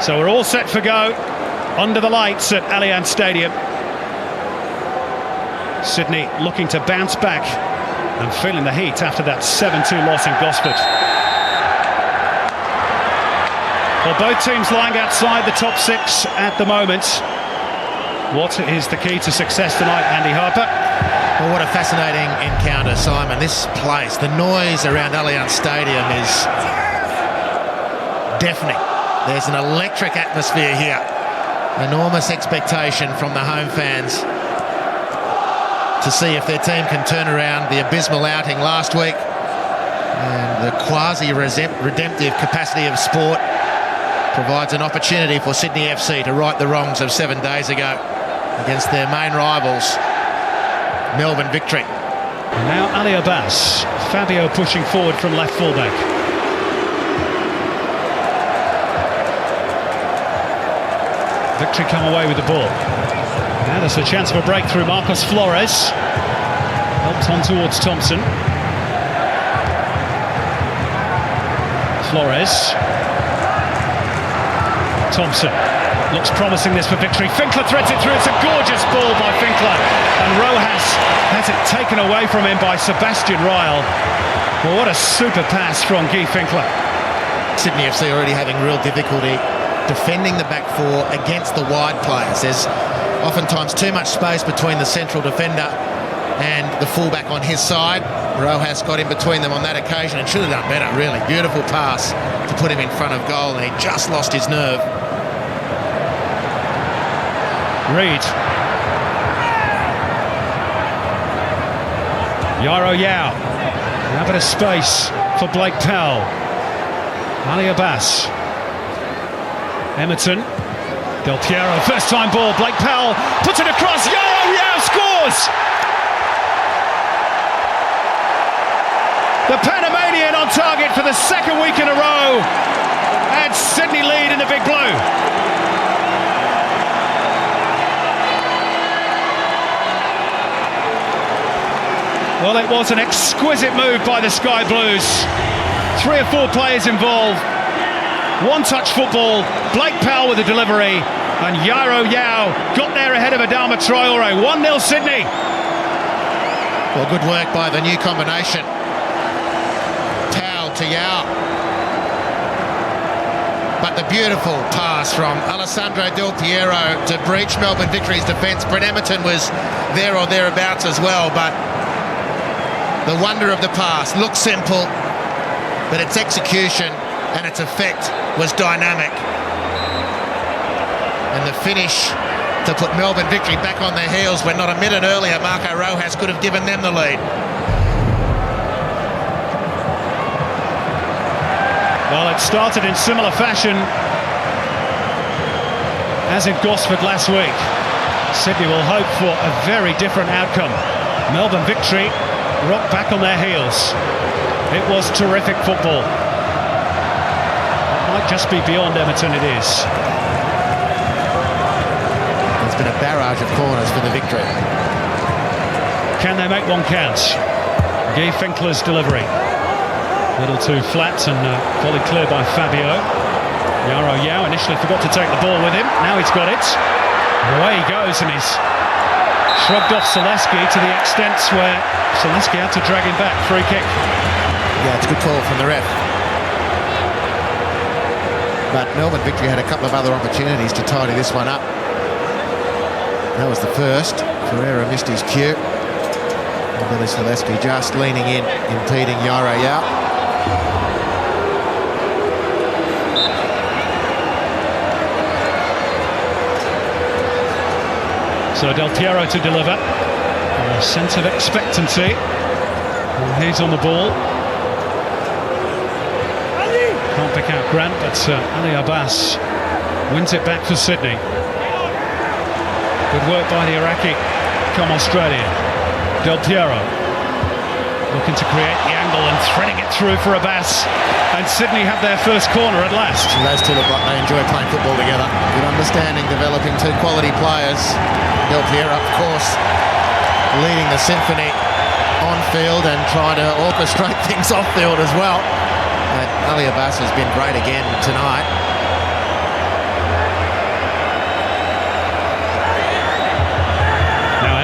So we're all set for go under the lights at Allianz Stadium. Sydney looking to bounce back and feeling the heat after that 7-2 loss in Gosford. Well, both teams lying outside the top six at the moment. What is the key to success tonight, Andy Harper? Well, what a fascinating encounter, Simon. This place, the noise around Allianz Stadium is deafening. There's an electric atmosphere here. Enormous expectation from the home fans to see if their team can turn around the abysmal outing last week and the quasi-redemptive capacity of sport provides an opportunity for Sydney FC to right the wrongs of 7 days ago against their main rivals, Melbourne Victory. And now Ali Abbas, Fabio pushing forward from left fullback. Victory come away with the ball. Now there's a chance for a breakthrough. Marcos Flores helped on towards Thompson. Flores. Thompson looks promising this for Victory. Finkler threads it through. It's a gorgeous ball by Finkler, and Rojas has it taken away from him by Sebastian Ryle. Well, what a super pass from Guy Finkler. Sydney FC already having real difficulty defending the back four against the wide players. There's oftentimes too much space between the central defender and the fullback on his side. Rojas got in between them on that occasion and should have done better, really. Beautiful pass to put him in front of goal, and he just lost his nerve. Reid. Yaro Yao. Now a bit of space for Blake Powell. Ali Abbas. Emerton. Del Piero, first time ball. Blake Powell puts it across. Yaro Yao scores! The Panamanian on target for the second week in a row. And Sydney lead in the big blue. Well, it was an exquisite move by the Sky Blues. 3 or 4 players involved. One-touch football. Blake Powell with the delivery. And Yaro Yao got there ahead of Adama Traore. 1-0 Sydney. Well, good work by the new combination. Tao to Yao. But the beautiful pass from Alessandro Del Piero to breach Melbourne Victory's defence. Brett Emerton was there or thereabouts as well, but the wonder of the pass looks simple, but its execution and its effect was dynamic. And the finish to put Melbourne Victory back on their heels when not a minute earlier Marco Rojas could have given them the lead. Well, it started in similar fashion as in Gosford last week. Sydney will hope for a very different outcome. Melbourne Victory rocked back on their heels. It was terrific football. It might just be beyond Emerton, it is. There's been a barrage of corners for the Victory. Can they make one count? Guy Finkler's delivery. A little too flat and volley clear by Fabio. Yaro Yao initially forgot to take the ball with him. Now he's got it. Away he goes, and he's shrugged off Zaleski to the extent where Zaleski had to drag him back. Free kick. Yeah, it's a good call from the ref. But Melbourne Victory had a couple of other opportunities to tidy this one up. That was the first. Ferreira missed his cue. And Billy Zaleski just leaning in, impeding Yaro Yao. So Del Piero to deliver. A sense of expectancy. And he's on the ball. Can't pick out Grant, but Ali Abbas wins it back for Sydney. Good work by the Iraqi come Australian. Del Piero looking to create the angle and threading it through for Abbas. And Sydney have their first corner at last. And those two look like they enjoy playing football together. Good understanding, developing two quality players. Del Piero, of course, leading the symphony on field and trying to orchestrate things off field as well. And Ali Abbas has been great again tonight.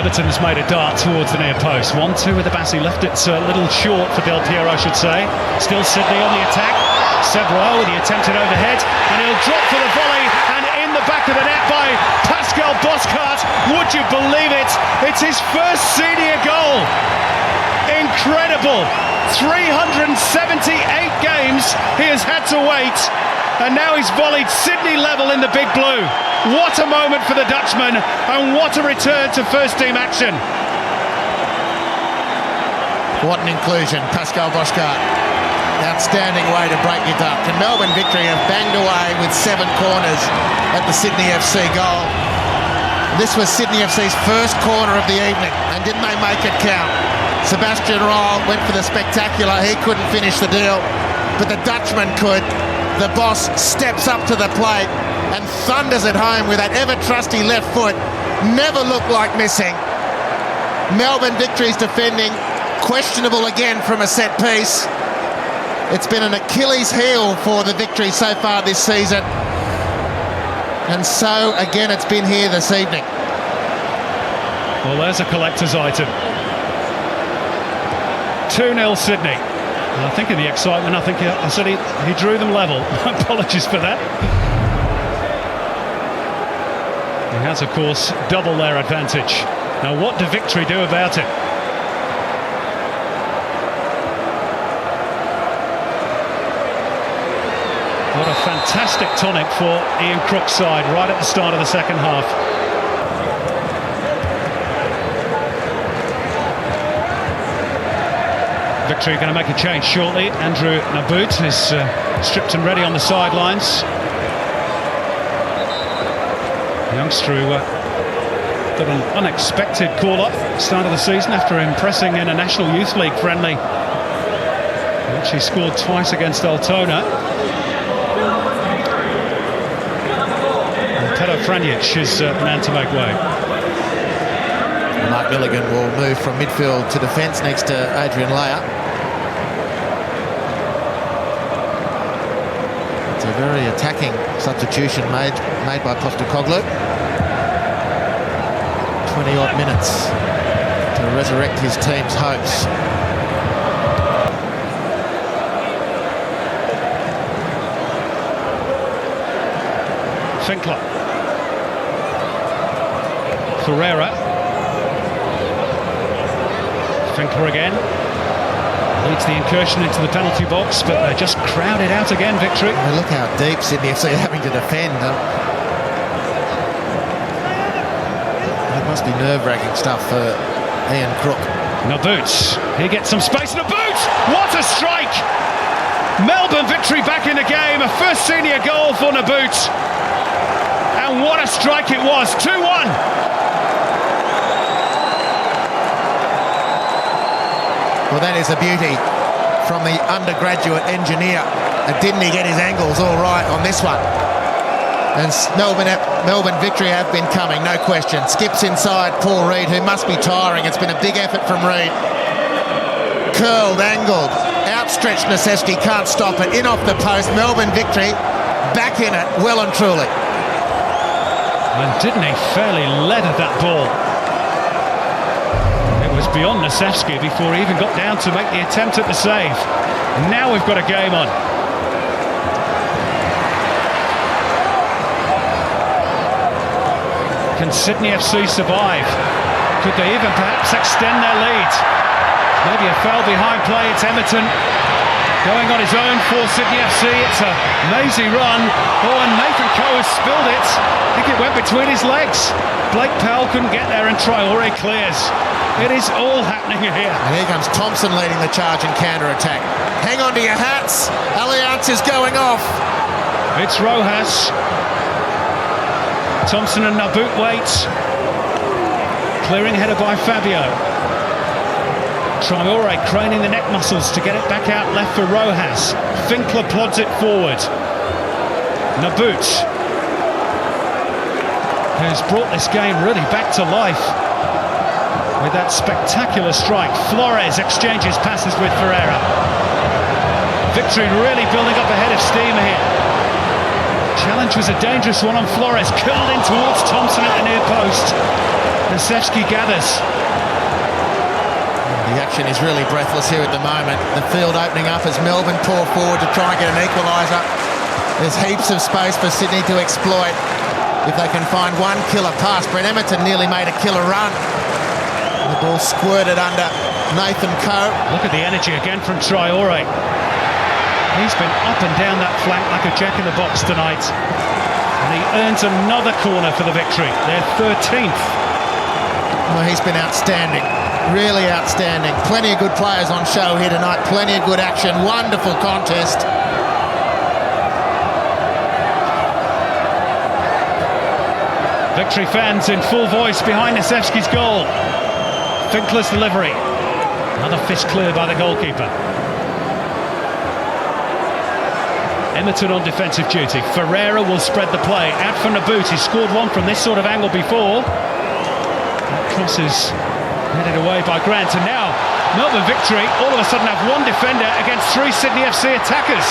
Everton has made a dart towards the near post. 1-2 with the Bassi, left it a little short for Del Piero, I should say. Still Sydney on the attack. Sebroil with the attempted overhead, and he'll drop for the volley, and in the back of the net by Pascal Boscart. Would you believe it? It's his first senior goal. Incredible. 378 games he has had to wait, and now he's volleyed Sydney level in the big blue. What a moment for the Dutchman, and what a return to first team action. What an inclusion, Pascal Boscart. Outstanding way to break your duck. And Melbourne Victory have banged away with 7 corners at the Sydney FC goal. This was Sydney FC's first corner of the evening, and didn't they make it count? Sebastian Roll went for the spectacular. He couldn't finish the deal, but the Dutchman could. The boss steps up to the plate and thunders it home with that ever-trusty left foot. Never looked like missing. Melbourne Victory's defending questionable again from a set piece. It's been an Achilles heel for the Victory so far this season, and so again it's been here this evening. Well, there's a collector's item. 2-0 Sydney. And I think in the excitement, I said he drew them level. Apologies for that. He has, of course, double their advantage. Now, what do Victory do about it? What a fantastic tonic for Ian Crook's side right at the start of the second half. Victory going to make a change shortly. Andrew Nabout is stripped and ready on the sidelines. The youngster who got an unexpected call-up at the start of the season after impressing in a National Youth League friendly. He actually scored twice against Altona. Tado Franjic is the man to make way. Mark Milligan will move from midfield to defence next to Adrian Leia. It's a very attacking substitution made by Postecoglou. 20-odd minutes to resurrect his team's hopes. Finkler. Ferreira. Finkler again. Leads the incursion into the penalty box, but they're just crowded out again, Victory. Well, look how deep Sydney FC are having to defend. That must be nerve-wracking stuff for Ian Crook. Nabout. He gets some space. Nabout! What a strike! Melbourne Victory back in the game. A first senior goal for Nabout. And what a strike it was. 2-1. Well, that is a beauty from the undergraduate engineer. And didn't he get his angles all right on this one? And Melbourne Victory have been coming, no question. Skips inside Paul Reed, who must be tiring. It's been a big effort from Reed. Curled, angled, outstretched necessity, can't stop it. In off the post, Melbourne Victory back in it, well and truly. And didn't he fairly leather that ball? Was beyond Nasevski before he even got down to make the attempt at the save. Now we've got a game on. Can Sydney FC survive? Could they even perhaps extend their lead? Maybe a foul behind play. It's Emerton going on his own for Sydney FC. It's a mazy run. Oh, and Nathan Coe has spilled it. I think it went between his legs. Blake Powell couldn't get there, and Traore clears. It is all happening here. And here comes Thompson leading the charge and counter-attack. Hang on to your hats. Allianz is going off. It's Rojas. Thompson and Nabout wait. Clearing header by Fabio. Traore craning the neck muscles to get it back out left for Rojas. Finkler plods it forward. Nabout, who's brought this game really back to life with that spectacular strike. Flores exchanges passes with Ferreira. Victory really building up a head of steam here. Challenge was a dangerous one on Flores, curled in towards Thompson at the near post. Nasevski gathers. The action is really breathless here at the moment. The field opening up as Melbourne pour forward to try and get an equaliser. There's heaps of space for Sydney to exploit. If they can find one killer pass, Brent Emerton nearly made a killer run. The ball squirted under Nathan Coe. Look at the energy again from Traore. He's been up and down that flank like a jack-in-the-box tonight. And he earns another corner for the victory, their 13th. Well, he's been outstanding, really outstanding. Plenty of good players on show here tonight, plenty of good action, wonderful contest. Victory fans in full voice behind Nasevski's goal. Finkler's delivery. Another fist clear by the goalkeeper. Emerton on defensive duty. Ferreira will spread the play. Out from the boot. He's scored one from this sort of angle before. That cross is headed away by Grant. And now, Melbourne Victory all of a sudden have one defender against three Sydney FC attackers.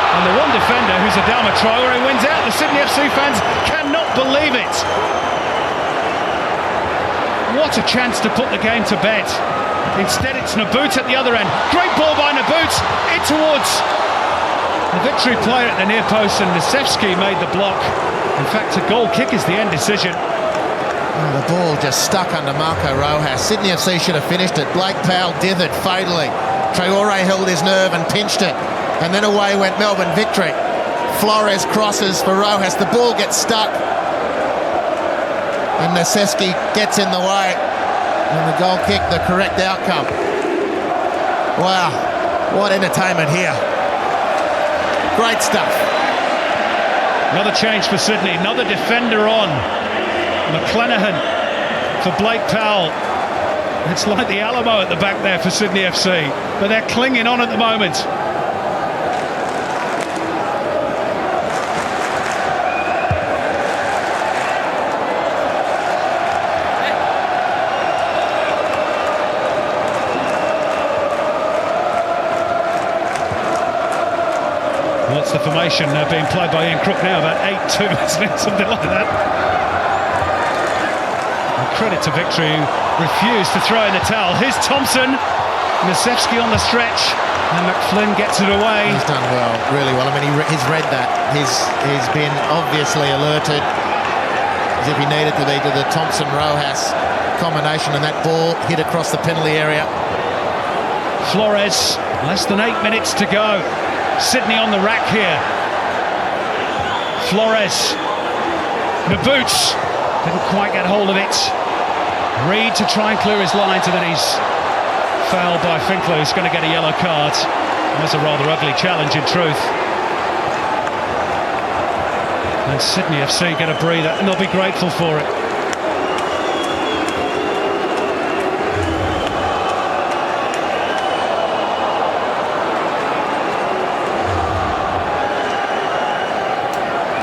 And the one defender, who's Adama Traore, wins out. The Sydney FC fans cannot believe it. What a chance to put the game to bed. Instead, it's Nabbout at the other end. Great ball by Nabbout. In towards the Victory player at the near post, and Nasevski made the block. In fact, a goal kick is the end decision. Oh, the ball just stuck under Marco Rojas. Sydney FC should have finished it. Blake Powell dithered fatally. Traore held his nerve and pinched it. And then away went Melbourne Victory. Flores crosses for Rojas. The ball gets stuck. And Nasevski gets in the way. And the goal kick, the correct outcome. Wow, what entertainment here. Great stuff. Another change for Sydney. Another defender on. McClenaghan for Blake Powell. It's like the Alamo at the back there for Sydney FC. But they're clinging on at the moment. What's the formation being played by Ian Crook now? About 8-2, isn't it? Something like that. And credit to Victory, who refused to throw in the towel. Here's Thompson. Nasevski on the stretch. And McFlynn gets it away. He's done well, really well. I mean, he's read that. He's been obviously alerted, as if he needed to be, to the Thompson-Rojas combination, and that ball hit across the penalty area. Flores, less than 8 minutes to go. Sydney on the rack here. Flores. Nabbout didn't quite get hold of it. Reed to try and clear his lines, and then he's fouled by Finkler, who's going to get a yellow card. That was a rather ugly challenge in truth. And Sydney FC get a breather, and they'll be grateful for it.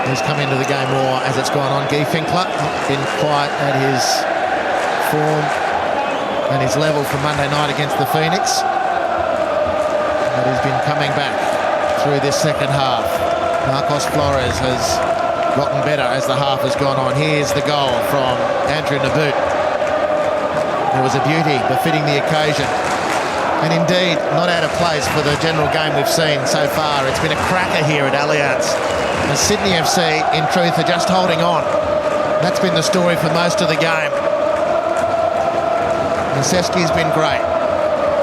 He's come into the game more as it's gone on. Guy Finkler, been quite at his form and his level from Monday night against the Phoenix. But he's been coming back through this second half. Marcos Flores has gotten better as the half has gone on. Here's the goal from Andrew Nabbout. It was a beauty, befitting the occasion. And indeed, not out of place for the general game we've seen so far. It's been a cracker here at Allianz. And Sydney FC, in truth, are just holding on. That's been the story for most of the game. Nasevski's been great.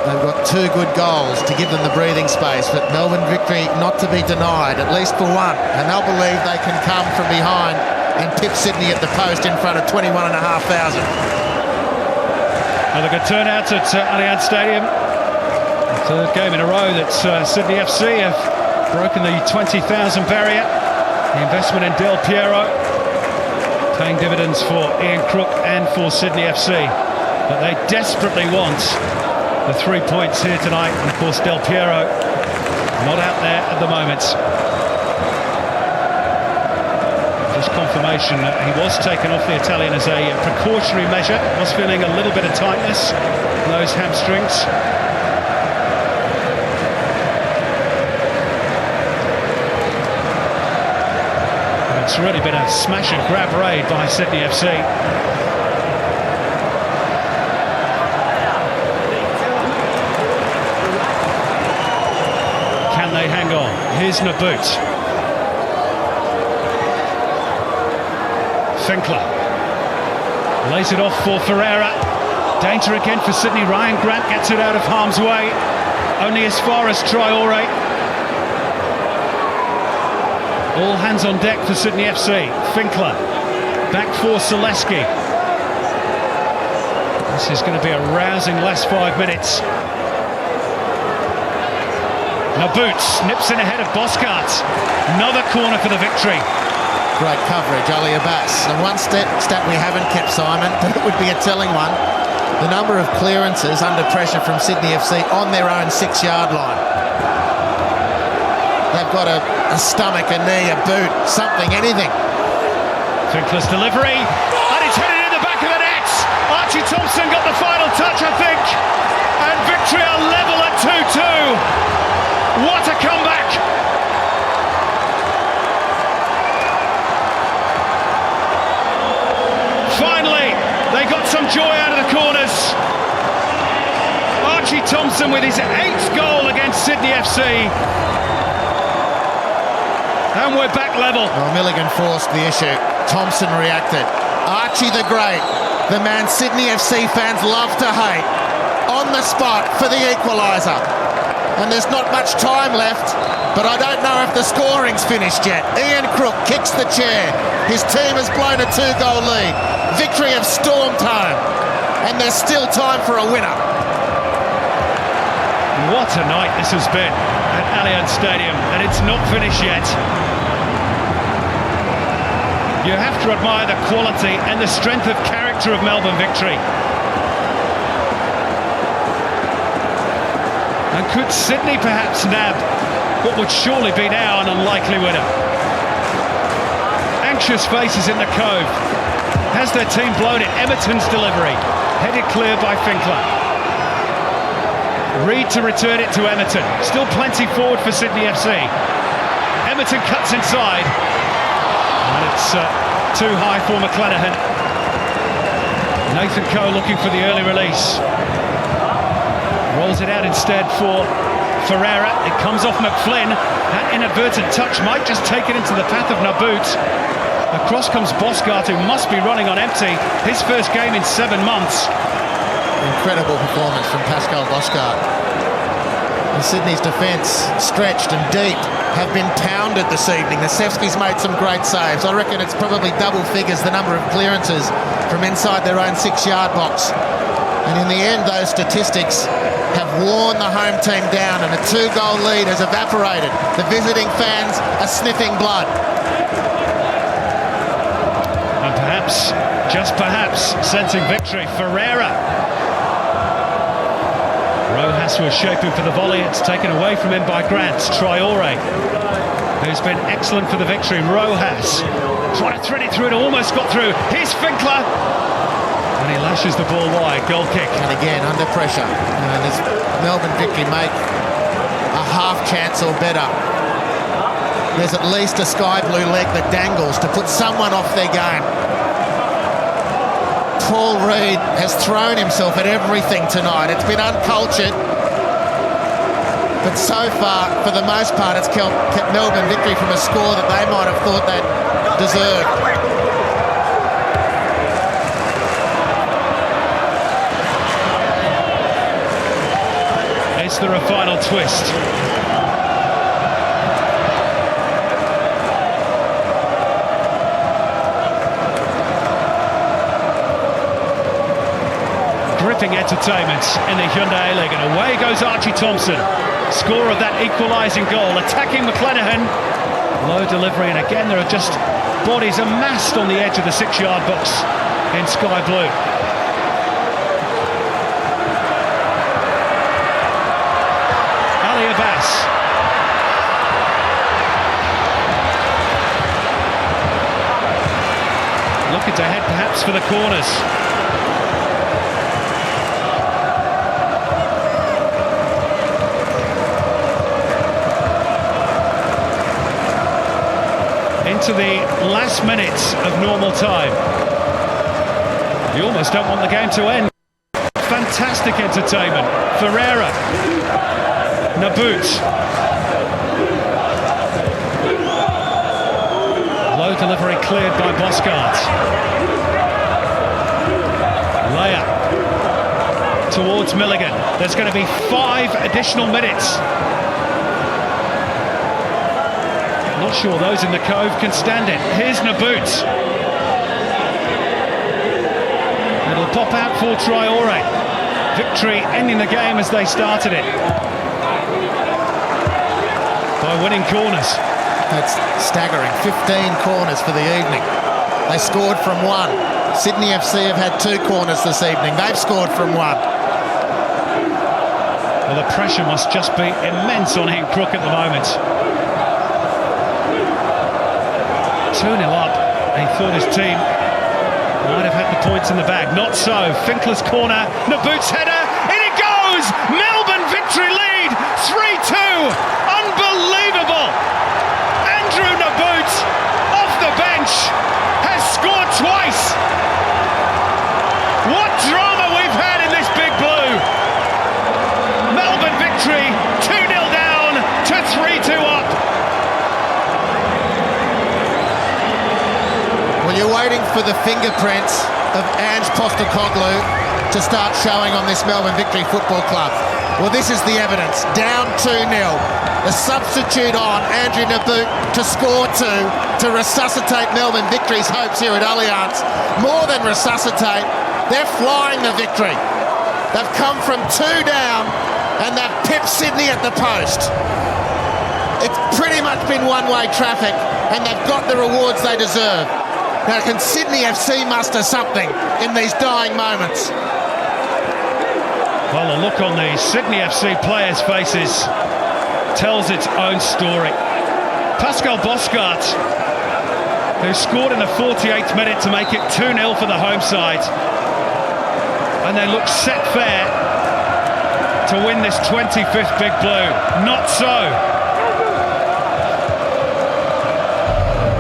They've got two good goals to give them the breathing space, but Melbourne Victory not to be denied, at least for one. And they'll believe they can come from behind and tip Sydney at the post in front of 21,500. Another good turnout at Allianz Stadium. The third game in a row that Sydney FC have broken the 20,000 barrier. The investment in Del Piero paying dividends for Ian Crook and for Sydney FC. But they desperately want the 3 points here tonight. And of course, Del Piero not out there at the moment. Just confirmation that he was taken off the Italian as a precautionary measure. Was feeling a little bit of tightness in those hamstrings. It's really been a smash and grab raid by Sydney FC. Here's Naboot. Finkler lays it off for Ferreira. Danger again for Sydney. Ryan Grant gets it out of harm's way. Only as far as Traore. All hands on deck for Sydney FC. Finkler back for Zaleski. This is going to be a rousing last 5 minutes. Naboot nips in ahead of Boscart. Another corner for the victory. Great coverage, Ali Abbas. And one stat we haven't kept, Simon, but it would be a telling one. The number of clearances under pressure from Sydney FC on their own 6-yard line. They've got a stomach, a knee, a boot, something, anything. Finkler's delivery, and it's headed in the back of the net. Archie Thompson got the final touch, I think, and victory are level at 2-2. What a comeback! Finally, they got some joy out of the corners. Archie Thompson with his 8th goal against Sydney FC. And we're back level. Well, Milligan forced the issue. Thompson reacted. Archie the Great, the man Sydney FC fans love to hate, on the spot for the equaliser. And there's not much time left, but I don't know if the scoring's finished yet. Ian Crook kicks the chair. His team has blown a 2-goal lead. Victory have stormed home, and there's still time for a winner. What a night this has been at Allianz Stadium, and it's not finished yet. You have to admire the quality and the strength of character of Melbourne Victory. And could Sydney perhaps nab what would surely be now an unlikely winner? Anxious faces in the Cove. Has their team blown it? Emerton's delivery, headed clear by Finkler. Reid to return it to Emerton. Still plenty forward for Sydney FC. Emerton cuts inside. And it's too high for McClenaghan. Nathan Coe looking for the early release. Rolls it out instead for Ferreira. It comes off McFlynn. That inadvertent touch might just take it into the path of Naboot. Across comes Boscart, who must be running on empty. His first game in 7 months. Incredible performance from Pascal Boscart. And Sydney's defence, stretched and deep, have been pounded this evening. Nasevski's made some great saves. I reckon it's probably double figures the number of clearances from inside their own 6-yard box. And in the end, those statistics have worn the home team down, and a 2-goal lead has evaporated. The visiting fans are sniffing blood. And perhaps, just perhaps, sensing victory, Ferreira. Rojas was shaping for the volley. It's taken away from him by Grant. Traore, who's been excellent for the victory. Rojas trying to thread it through, it almost got through. Here's Finkler, and he lashes the ball wide. Goal kick. And again, under pressure. Does Melbourne Victory make a half chance or better? There's at least a sky blue leg that dangles to put someone off their game. Paul Reid has thrown himself at everything tonight. It's been uncultured, but so far, for the most part, it's kept Melbourne Victory from a score that they might have thought they'd deserved. Is there a final twist? Gripping entertainment in the Hyundai A-League, and away goes Archie Thompson, scorer of that equalising goal, attacking McClenaghan. Low delivery, and again there are just bodies amassed on the edge of the 6-yard box in sky blue. Ali Abbas. Looking to head perhaps for the corners. Into the last minutes of normal time. You almost don't want the game to end. Fantastic entertainment. Ferreira, Naboot, Delivery cleared by Bosgaard. Layup towards Milligan. There's going to be 5 additional minutes. Not sure those in the Cove can stand it. Here's Naboot. It'll pop out for Traore. Victory ending the game as they started it by winning corners. That's staggering. 15 corners for the evening. They scored from 1. Sydney FC have had 2 corners this evening. They've scored from 1. Well, the pressure must just be immense on Ian Crook at the moment. 2-0 up. He thought his team might have had the points in the bag. Not so. Finkler's corner. Naboot's header. In it goes! Melbourne victory lead. 3-2. Unbelievable. Andrew Naboot, off the bench, has scored twice. What drama we've had in this Big Blue. Melbourne victory, 2-0 down to 3-2 up. Well, you're waiting for the fingerprints of Ange Postecoglou to start showing on this Melbourne Victory Football Club. Well, this is the evidence. Down 2-0. The substitute on, Andrew Naboot, to score 2, to resuscitate Melbourne Victory's hopes here at Allianz. More than resuscitate, they're flying the victory. They've come from 2 down and they've pipped Sydney at the post. It's pretty much been one-way traffic and they've got the rewards they deserve. Now, can Sydney FC muster something in these dying moments? Well, the look on the Sydney FC players' faces tells its own story. Pascal Bosgaard, who scored in the 48th minute to make it 2-0 for the home side. And they look set fair to win this 25th Big Blue. Not so.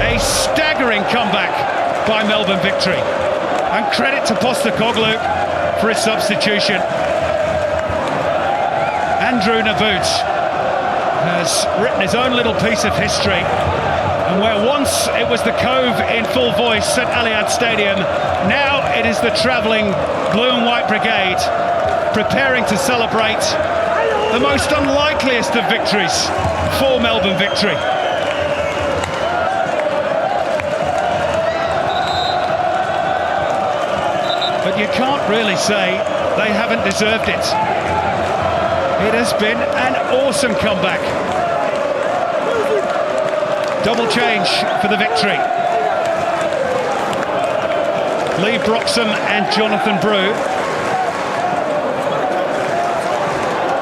A staggering comeback by Melbourne Victory. And credit to Postecoglou for his substitution. Andrew Naboot has written his own little piece of history, and where once it was the Cove in full voice at Allianz Stadium, now it is the travelling Blue and White Brigade preparing to celebrate the most unlikeliest of victories for Melbourne Victory. But you can't really say they haven't deserved it. It has been an awesome comeback. Double change for the victory. Lee Broxham and Jonathan Brew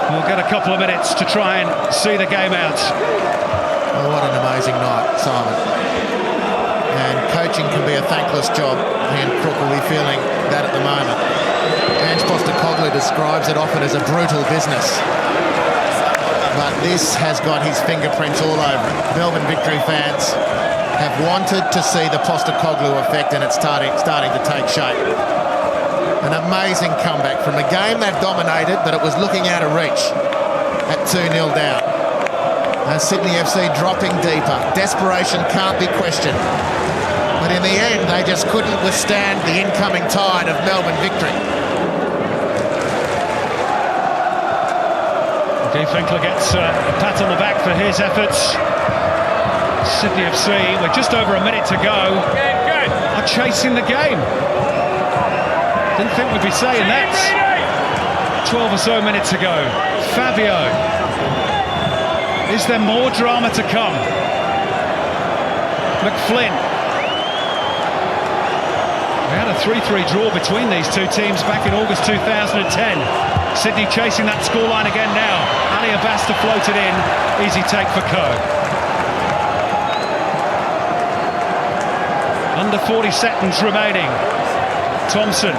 will get a couple of minutes to try and see the game out. Oh, what an amazing night, Simon. And coaching can be a thankless job. Ian Crook will be feeling that at the moment. Ange Postecoglou describes it often as a brutal business. But this has got his fingerprints all over it. Melbourne Victory fans have wanted to see the Postecoglou effect, and it's starting to take shape. An amazing comeback from a game they've dominated, but it was looking out of reach at 2-0 down. And Sydney FC dropping deeper. Desperation can't be questioned. But in the end, they just couldn't withstand the incoming tide of Melbourne Victory. Guy Finkler gets a pat on the back for his efforts. Sydney FC, with just over a minute to go, are chasing the game. Didn't think we'd be saying that. 12 or so minutes ago. Fabio. Is there more drama to come? McFlynn. We had a 3-3 draw between these two teams back in August 2010. Sydney chasing that scoreline again now. Ali Abasta floated in. Easy take for Coe. Under 40 seconds remaining. Thompson.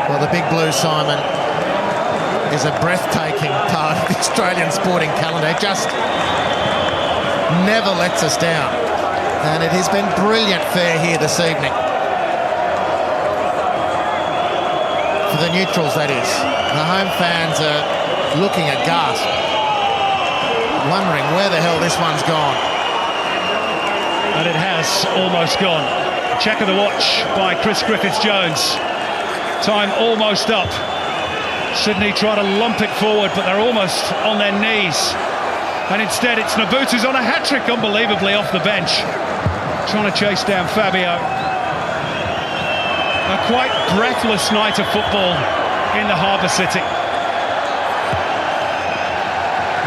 Well, the Big Blue, Simon, is a breathtaking part of the Australian sporting calendar. It just never lets us down. And it has been brilliant fare here this evening. For the neutrals, that is. The home fans are looking aghast. wondering where the hell this one's gone. And it has almost gone. Check of the watch by Chris Griffiths-Jones. Time almost up. Sydney try to lump it forward, but they're almost on their knees. And instead it's Nabbout who's on a hat-trick, unbelievably, off the bench. Trying to chase down Fabio. A quite breathless night of football in the Harbour City.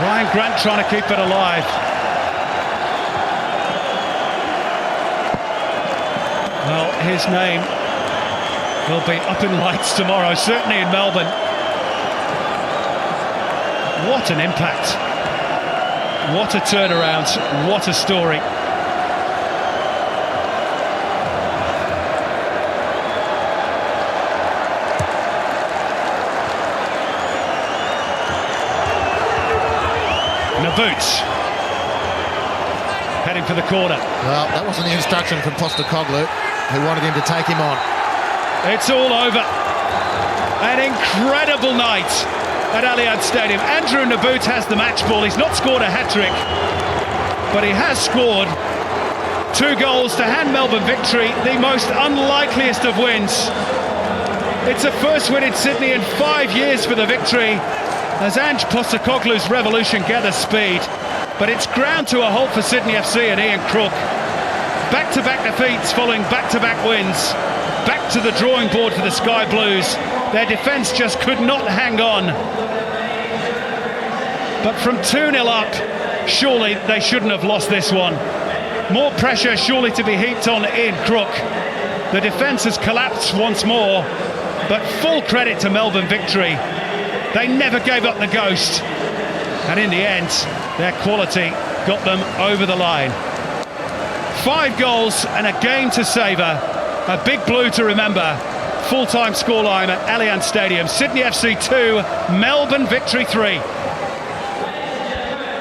Ryan Grant trying to keep it alive. Well, his name will be up in lights tomorrow, certainly in Melbourne. What an impact. What a turnaround. What a story. Nabbout heading for the corner. Well, that wasn't the instruction from Postecoglou, who wanted him to take him on. It's all over. An incredible night at Allianz Stadium. Andrew Nabbout has the match ball. He's not scored a hat-trick, but he has scored 2 goals to hand Melbourne victory, the most unlikeliest of wins. It's a first win in Sydney in 5 years for the victory, as Ange Postecoglou's revolution gathers speed. But it's ground to a halt for Sydney FC and Ian Crook. Back-to-back defeats following back-to-back wins. Back to the drawing board for the Sky Blues. Their defence just could not hang on. But from 2-0 up, surely they shouldn't have lost this one. More pressure surely to be heaped on Ian Crook. The defence has collapsed once more, but full credit to Melbourne victory. They never gave up the ghost, and in the end, their quality got them over the line. 5 goals and a game to savour. A big blue to remember. Full-time scoreline at Allianz Stadium. Sydney FC 2, Melbourne victory 3.